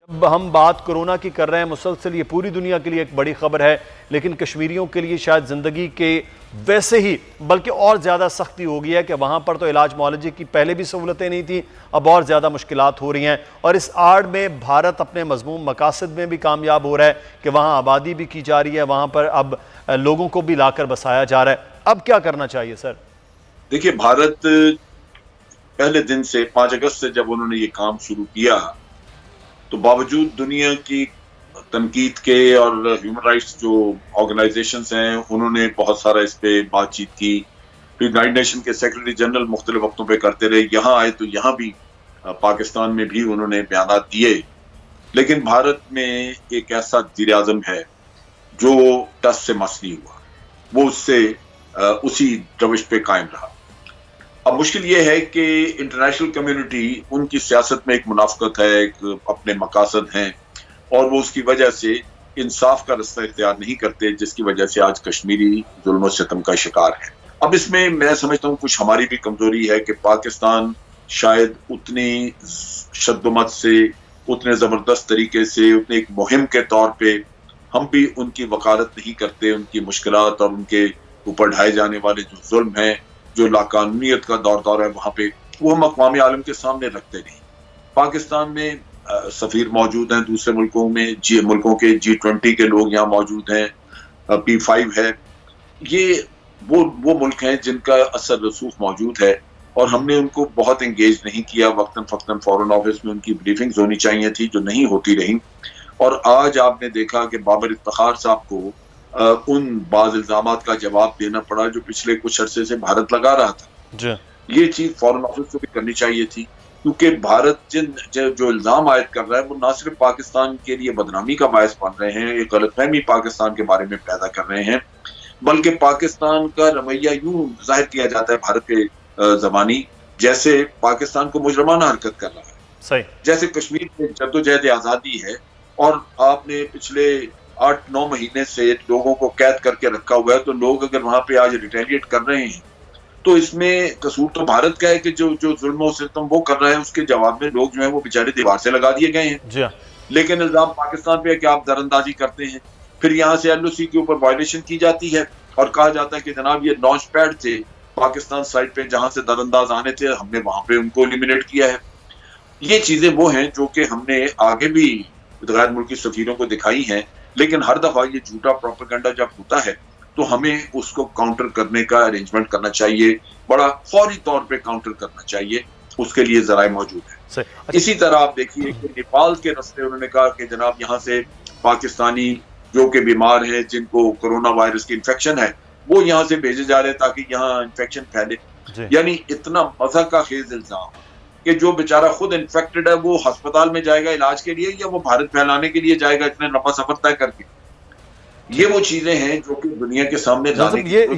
अब हम बात कोरोना की कर रहे हैं मुसलसल, ये पूरी दुनिया के लिए एक बड़ी खबर है, लेकिन कश्मीरियों के लिए शायद ज़िंदगी के वैसे ही बल्कि और ज़्यादा सख्ती हो गई है कि वहाँ पर तो इलाज मुआलजे की पहले भी सहूलतें नहीं थी, अब और ज़्यादा मुश्किलात हो रही हैं। और इस आड़ में भारत अपने मज़मूम मकासद में भी कामयाब हो रहा है कि वहाँ आबादी भी की जा रही है, वहाँ पर अब लोगों को भी लाकर बसाया जा रहा है। अब क्या करना चाहिए सर? देखिए, भारत पहले दिन से 5 अगस्त से जब उन्होंने ये काम शुरू किया, तो बावजूद दुनिया की तनकीद के और ह्यूमन राइट्स जो ऑर्गेनाइजेशंस हैं उन्होंने बहुत सारा इस पे बातचीत की। फिर यूनाइटेड नेशन के सेक्रेटरी जनरल मुख्तलिफ वक्तों पे करते रहे, यहाँ आए तो यहाँ भी पाकिस्तान में भी उन्होंने बयान दिए। लेकिन भारत में एक ऐसा वज़ीर आज़म है जो टस से मस नहीं हुआ, वो उससे उसी रविश पे कायम रहा। अब मुश्किल ये है कि इंटरनेशनल कम्युनिटी उनकी सियासत में एक मुनाफकत है, एक अपने मकासद हैं, और वो उसकी वजह से इंसाफ का रास्ता इख्तियार नहीं करते, जिसकी वजह से आज कश्मीरी जुल्म सितम का शिकार है। अब इसमें मैं समझता हूँ कुछ हमारी भी कमजोरी है कि पाकिस्तान शायद उतनी शद्दुमत से, उतने जबरदस्त तरीके से, उतने एक मुहिम के तौर पे हम भी उनकी वकालत नहीं करते, उनकी मुश्किलात और उनके ऊपर ढाए जाने वाले जो जुल्म हैं, जो लाकानूनियत का दौर है वहां पे, वो हम अक़वाम आलम के सामने रखते नहीं। पाकिस्तान में सफीर मौजूद हैं, दूसरे मुल्कों में मुल्कों के G20 के लोग यहाँ मौजूद हैं, P5 है, ये वो मुल्क हैं जिनका असर रसूख मौजूद है, और हमने उनको बहुत एंगेज नहीं किया। वक्तन फ़क्तन फॉरेन ऑफिस में उनकी ब्रीफिंग्स होनी चाहिए थी, जो नहीं होती रही। और आज आपने देखा कि बाबर इफ्तिखार साहब को उन बाज़ इल्ज़ामात का जवाब देना पड़ा जो पिछले कुछ अरसे से भारत लगा रहा था। ये चीज फॉरेन ऑफिस को भी करनी चाहिए थी, क्योंकि भारत जो इल्जाम आयद कर रहा है वो ना सिर्फ पाकिस्तान के लिए बदनामी का बायस बन रहे हैं, एक गलतफहमी पाकिस्तान के बारे में पैदा कर रहे हैं, बल्कि पाकिस्तान का रवैया यूं जाहिर किया जाता है भारत के ज़बानी जैसे पाकिस्तान को मुजरमाना हरकत कर रहा है। सही। जैसे कश्मीर में जद्दोजहद आज़ादी है और आपने पिछले 8-9 महीने से लोगों को कैद करके रखा हुआ है, तो लोग अगर वहां पे आज रिटेलिएट कर रहे हैं तो इसमें कसूर तो भारत का है कि जो जुल्म सितम वो कर रहा है, उसके जवाब में लोग जो है वो बेचारे दीवार से लगा दिए गए हैं। लेकिन इल्जाम पाकिस्तान पे है कि आप दरअंदाजी करते हैं। फिर यहाँ से LOC के ऊपर वायलेशन की जाती है और कहा जाता है कि जनाब ये लॉन्च पैड थे पाकिस्तान साइड पे, जहां से दरअंदाज आने थे, हमने वहां पे उनको एलिमिनेट किया है। ये चीजें वो हैं जो कि हमने आगे भी गैर मुल्की सफीरों को दिखाई हैं, लेकिन हर दफा ये झूठा प्रोपेगेंडा जब होता है तो हमें उसको काउंटर करने का अरेंजमेंट करना चाहिए, बड़ा फौरी तौर पे काउंटर करना चाहिए, उसके लिए जराए मौजूद है। इसी तरह आप देखिए कि नेपाल के रास्ते उन्होंने कहा कि जनाब यहाँ से पाकिस्तानी जो कि बीमार हैं, जिनको कोरोना वायरस की इन्फेक्शन है, वो यहाँ से भेजे जा रहे हैं ताकि यहाँ इन्फेक्शन फैले। यानी इतना मज़ाक का खेज इल्जाम कि जो बेचारा खुद इन्फेक्टेड है वो अस्पताल में जाएगा इलाज के लिए या वो भारत फैलाने के लिए जाएगा इतने लंबा सफर तय करके। ये वो चीजें हैं जो कि दुनिया के सामने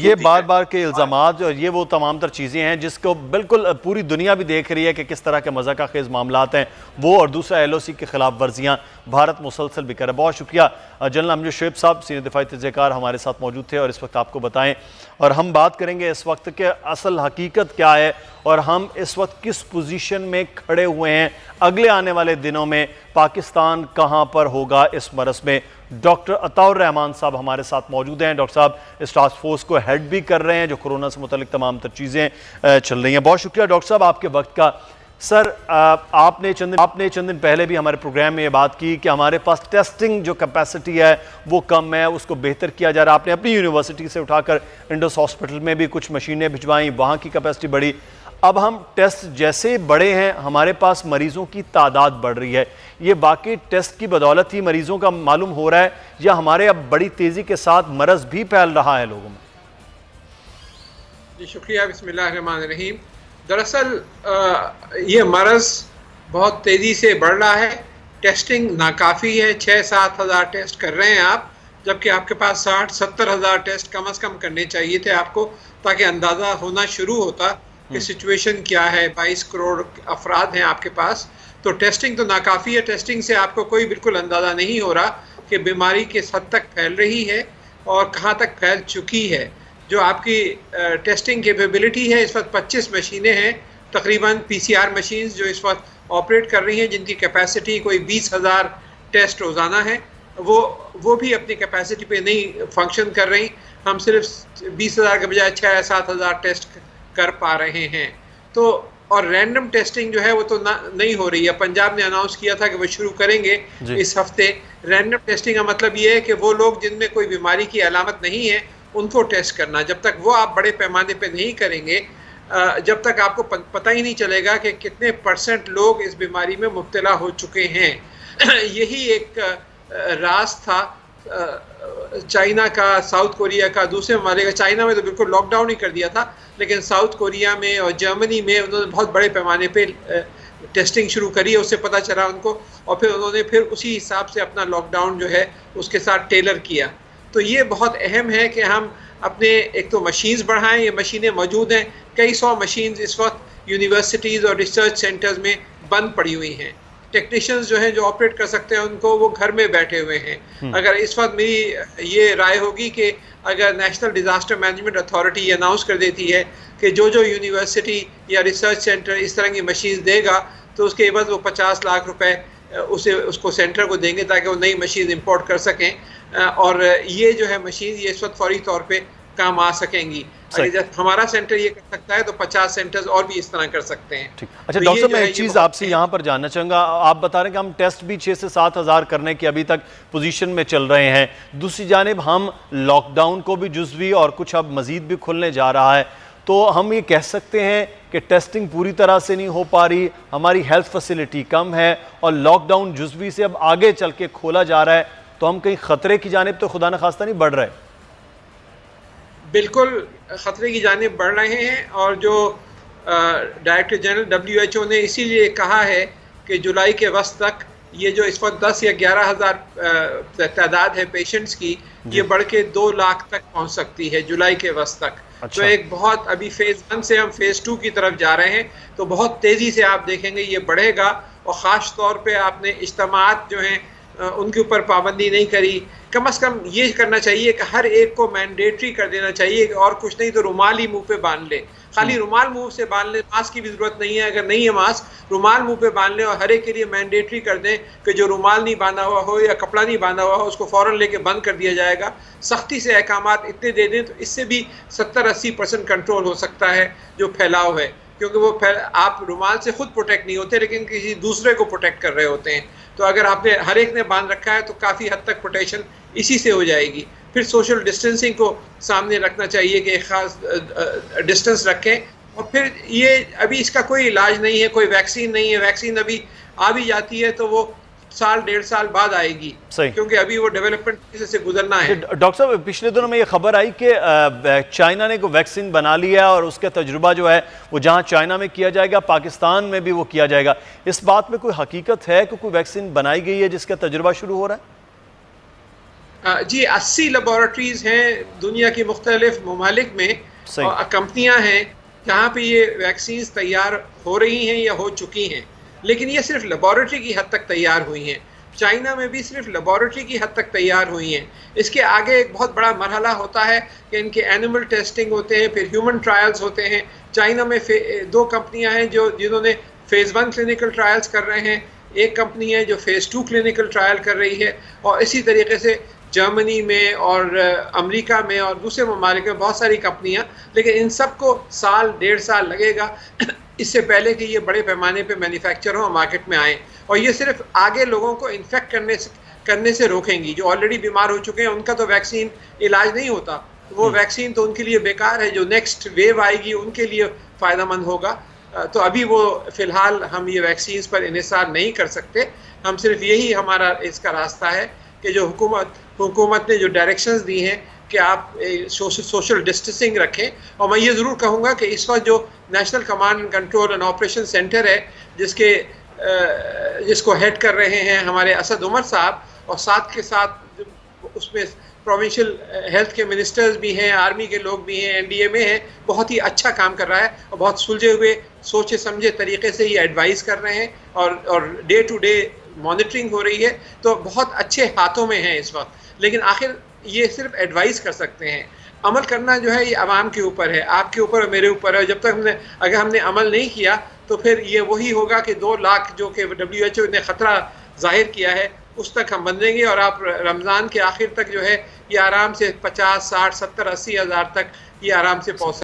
ये बार बार के इल्जामात और ये वो तमाम तर चीज़ें हैं जिसको बिल्कुल पूरी दुनिया भी देख रही है कि किस तरह के मज़ाक़ खेज़ मामलात हैं वो, और दूसरा LOC के खिलाफ वर्जियाँ भारत मुसलसल भी कर रहा है। बहुत शुक्रिया जनरल अमजद शुएब साहब, सीनियर दिफाई तजज़ियाकार हमारे साथ मौजूद थे और इस वक्त आपको बताएं, और हम बात करेंगे इस वक्त के असल हकीकत क्या है और हम इस वक्त किस पोजीशन में खड़े हुए हैं, अगले आने वाले दिनों में पाकिस्तान कहां पर होगा इस मरस में। डॉक्टर अताउर रहमान साहब हमारे साथ मौजूद हैं। डॉक्टर साहब इस टास्क फोर्स को हेड भी कर रहे हैं जो कोरोना से मुतल्लिक तमाम तर चीज़ें चल रही हैं। बहुत शुक्रिया डॉक्टर साहब आपके वक्त का। सर आपने चंद दिन पहले भी हमारे प्रोग्राम में ये बात की कि हमारे पास टेस्टिंग जो कैपेसिटी है वो कम है, उसको बेहतर किया जा रहा है। आपने अपनी यूनिवर्सिटी से उठाकर इंडस हॉस्पिटल में भी कुछ मशीनें भिजवाई, वहाँ की कैपेसिटी बढ़ी। अब हम टेस्ट जैसे बड़े हैं हमारे पास मरीजों की तादाद बढ़ रही है, ये वाकई टेस्ट की बदौलत ही मरीजों का मालूम हो रहा है या हमारे अब बड़ी तेज़ी के साथ मरज भी फैल रहा है लोगों में? जी शुक्रिया, बिस्मिल्लाहिर्रहमानिर्रहीम। दरअसल ये मरज़ बहुत तेज़ी से बढ़ रहा है, टेस्टिंग नाकाफ़ी है, 6-7 हज़ार टेस्ट कर रहे हैं आप, जबकि आपके पास 60-70 हज़ार टेस्ट कम अज़ कम करने चाहिए थे आपको, ताकि अंदाज़ा होना शुरू होता कि सिचुएशन क्या है। 22 करोड़ अफराद हैं आपके पास, तो टेस्टिंग तो नाकाफ़ी है। टेस्टिंग से आपको कोई बिल्कुल अंदाज़ा नहीं हो रहा कि बीमारी किस हद तक फैल रही है और कहाँ तक फैल चुकी है। जो आपकी टेस्टिंग कैपेबिलिटी है, इस वक्त 25 मशीनें हैं तकरीबन, PCR मशीन्स जो इस वक्त ऑपरेट कर रही हैं जिनकी कैपेसिटी कोई 20,000 टेस्ट रोज़ाना है, वो भी अपनी कैपेसिटी पे नहीं फंक्शन कर रही। हम सिर्फ 20,000 के बजाय 6 या 7,000 टेस्ट कर पा रहे हैं। तो और रैंडम टेस्टिंग जो है वो तो नहीं हो रही है। पंजाब ने अनाउंस किया था कि वो शुरू करेंगे इस हफ्ते। रैंडम टेस्टिंग का मतलब ये है कि वो लोग जिनमें कोई बीमारी की अलामत नहीं है उनको टेस्ट करना। जब तक वो आप बड़े पैमाने पे नहीं करेंगे, जब तक आपको पता ही नहीं चलेगा कि कितने % लोग इस बीमारी में मुब्तला हो चुके हैं। यही एक राज था चाइना का, साउथ कोरिया का, दूसरे ममालिक का। चाइना में तो बिल्कुल लॉकडाउन ही कर दिया था, लेकिन साउथ कोरिया में और जर्मनी में उन्होंने बहुत बड़े पैमाने पे टेस्टिंग शुरू करी है। उससे पता चला उनको, और फिर उन्होंने फिर उसी हिसाब से अपना लॉकडाउन जो है उसके साथ टेलर किया। तो ये बहुत अहम है कि हम अपने एक तो मशीन्स बढ़ाएं। ये मशीनें मौजूद हैं, कई 100 मशीन्स इस वक्त यूनिवर्सिटीज़ और रिसर्च सेंटर्स में बंद पड़ी हुई हैं। टेक्नीशियंस जो हैं जो ऑपरेट कर सकते हैं उनको, वो घर में बैठे हुए हैं। अगर इस वक्त मेरी ये राय होगी कि अगर national disaster management authority announce कर देती है कि जो यूनिवर्सिटी या रिसर्च सेंटर इस तरह की मशीन देगा तो उसके एवज वो 50 लाख रुपए उसको सेंटर को देंगे ताकि वो नई मशीन इंपोर्ट कर सकें, और ये जो है मशीन ये इस वक्त फौरी तौर पे काम आ सकेंगी। जब हमारा सेंटर ये कर सकता है तो 50 सेंटर्स और भी इस तरह कर सकते हैं। अच्छा डॉक्टर साहब, मैं एक चीज़ आपसे यहाँ पर जानना चाहूँगा। आप बता रहे हैं कि हम टेस्ट भी 6 से 7 हज़ार करने की अभी तक पोजीशन में चल रहे हैं। दूसरी जानिब हम लॉकडाउन को भी जुज़वी और कुछ अब मज़ीद भी खुलने जा रहा है, तो हम ये कह सकते हैं कि टेस्टिंग पूरी तरह से नहीं हो पा रही, हमारी हेल्थ फैसिलिटी कम है और लॉकडाउन जुज़वी से अब आगे चल के खोला जा रहा है, तो हम कहीं ख़तरे की जानिब तो खुदा न खास्ता नहीं बढ़ रहे? बिल्कुल ख़तरे की जानिब बढ़ रहे हैं, और जो डायरेक्टर जनरल WHO ने इसीलिए कहा है कि जुलाई के वस्त तक ये जो इस वक्त 10 या 11 हज़ार तादाद है पेशेंट्स की, ये बढ़ के 2 लाख तक पहुंच सकती है जुलाई के वस्त तक। अच्छा। तो एक बहुत, अभी फेज़ 1 से हम फेज़ 2 की तरफ जा रहे हैं, तो बहुत तेज़ी से आप देखेंगे ये बढ़ेगा। और ख़ास तौर पे आपने इज्तिमात जो हैं उनके ऊपर पाबंदी नहीं करी। कम से कम ये करना चाहिए कि हर एक को मैंडेटरी कर देना चाहिए, और कुछ नहीं तो रुमाल ही मुंह पे बांध ले। खाली रुमाल मुंह से बांध ले, मास्क की भी जरूरत नहीं है। अगर नहीं है मास्क, रुमाल मुंह पे बांध ले, और हर एक के लिए मैंडेटरी कर दें कि जो रुमाल नहीं बांधा हुआ हो या कपड़ा नहीं बांधा हुआ हो उसको फ़ौरन लेके बंद कर दिया जाएगा। सख्ती से अहकामात इतने दे दें तो इससे भी 70-80% कंट्रोल हो सकता है जो फैलाव है, क्योंकि वो आप रुमाल से खुद प्रोटेक्ट नहीं होते लेकिन किसी दूसरे को प्रोटेक्ट कर रहे होते हैं। तो अगर आपने हर एक ने बांध रखा है तो काफ़ी हद तक प्रोटेक्शन इसी से हो जाएगी। फिर सोशल डिस्टेंसिंग को सामने रखना चाहिए कि एक ख़ास डिस्टेंस रखें। और फिर ये अभी इसका कोई इलाज नहीं है, कोई वैक्सीन नहीं है। वैक्सीन अभी आ भी जाती है तो वो 1-1.5 साल बाद आएगी, क्योंकि अभी वो डेवलपमेंट से गुजरना है। डॉक्टर साहब, पिछले दिनों में ये खबर आई कि चाइना ने कोई वैक्सीन बना लिया और उसका तजुर्बा जो है वो जहां चाइना में किया जाएगा पाकिस्तान में भी वो किया जाएगा। इस बात में कोई हकीकत है कि कोई वैक्सीन बनाई गई है जिसका तजुर्बा शुरू हो रहा है? जी, 80 लेबॉरेटरीज हैं दुनिया की मुख्तलिफ ममालिक में, और कंपनियां हैं जहाँ पे ये वैक्सीन तैयार हो रही हैं या हो चुकी हैं। लेकिन ये सिर्फ लेबॉरेटरी की हद तक तैयार हुई हैं। चाइना में भी सिर्फ लेबॉरेटरी की हद तक तैयार हुई हैं। इसके आगे एक बहुत बड़ा मरहला होता है कि इनके एनिमल टेस्टिंग होते हैं, फिर ह्यूमन ट्रायल्स होते हैं। चाइना में 2 कंपनियां हैं जिन्होंने फेज़ 1 क्लिनिकल ट्रायल्स कर रहे हैं, एक कंपनी है जो फेज़ 2 क्लिनिकल ट्रायल कर रही है, और इसी तरीके से जर्मनी में और अमेरिका में और दूसरे ममालिक में बहुत सारी कंपनियां। लेकिन इन सबको 1-1.5 साल लगेगा इससे पहले कि ये बड़े पैमाने पे मैन्युफैक्चर हो, मार्केट में आए। और ये सिर्फ आगे लोगों को इन्फेक्ट करने से रोकेंगी। जो ऑलरेडी बीमार हो चुके हैं उनका तो वैक्सीन इलाज नहीं होता, वो वैक्सीन तो उनके लिए बेकार है। जो नेक्स्ट वेव आएगी उनके लिए फ़ायदेमंद होगा। तो अभी वो फ़िलहाल हम ये वैक्सीन पर इन्हिसार नहीं कर सकते। हम सिर्फ यही हमारा इसका रास्ता है कि जो हुकूमत ने जो डायरेक्शंस दी हैं कि आप सोशल डिस्टेंसिंग रखें। और मैं ये ज़रूर कहूँगा कि इस वक्त जो national command and control and operation centre है जिसको हेड कर रहे हैं हमारे असद उमर साहब, और साथ के साथ उसमें प्रोविंशियल हेल्थ के मिनिस्टर्स भी हैं, आर्मी के लोग भी हैं, NDA में हैं, बहुत ही अच्छा काम कर रहा है और बहुत सुलझे हुए सोचे समझे तरीके से ये एडवाइस कर रहे हैं, और डे टू डे मॉनिटरिंग हो रही है। तो बहुत अच्छे हाथों में है इस वक्त। लेकिन आखिर ये सिर्फ एडवाइस कर सकते हैं। अमल करना जो है ये आवाम के ऊपर है, आपके ऊपर और मेरे ऊपर है। जब तक अगर हमने अमल नहीं किया तो फिर ये वही होगा कि 2 लाख जो कि WHO ने ख़तरा जाहिर किया है उस तक हम बंधेंगे, और आप रमज़ान के आखिर तक जो है ये आराम से 50, 60, 70, 80 हज़ार तक ये आराम से पहुँच